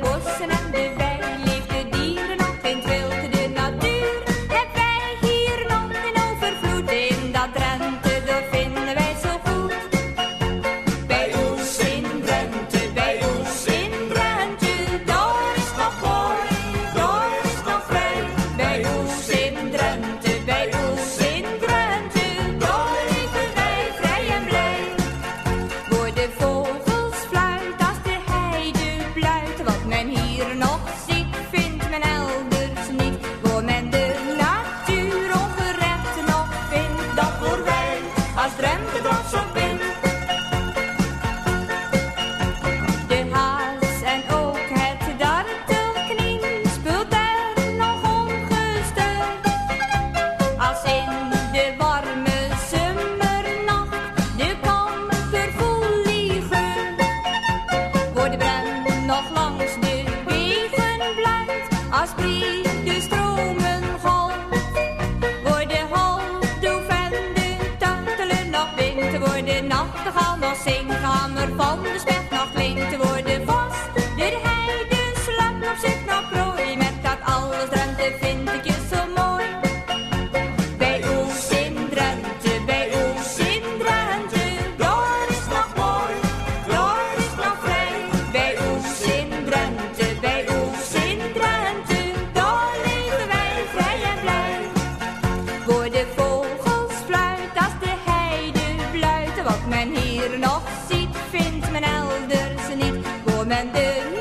bossen en de wei, leeft de dieren nog in het wild, de natuur. Hebben wij hier nog in overvloed, in dat Drenthe, dat vinden wij zo goed. Bij ons in Drenthe, bij ons in Drenthe, daar is nog mooi, daar is nog vrij. Bij ons in Drenthe, bij ons in Drenthe, daar leven wij vrij en blij. Voor de vogels fluit als de heide bluit, wat men hier nog ziet, vindt men elders niet. Waar men de natuur ongerecht nog vindt, dat voor wij als Drenthe trots op bent. De haas en ook het dartelknien speelt er nog ongestoord. Als in de warme zomernacht de kamper vol liegen, wordt de brand nog langs de wegen bluit, als brie de stromen golft. Wordt de halfdoof en de tartelen nog winkt, wordt de nachtegaal nog zingt, hamer van de specht nog klinkt, wordt de vos de heide slapt op zich nog prooi. Met dat alles Drenthe vind ik je zo mooi. Bij ons in Drenthe, bij ons in Drenthe, daar is nog mooi, daar is nog vrij. Bij ons in Drenthe, bij ons in Drenthe, daar leven wij vrij en blij. Voor de vogels fluit als de heide bluit, wat men hier nog ziet, vindt men elders niet. Voor men de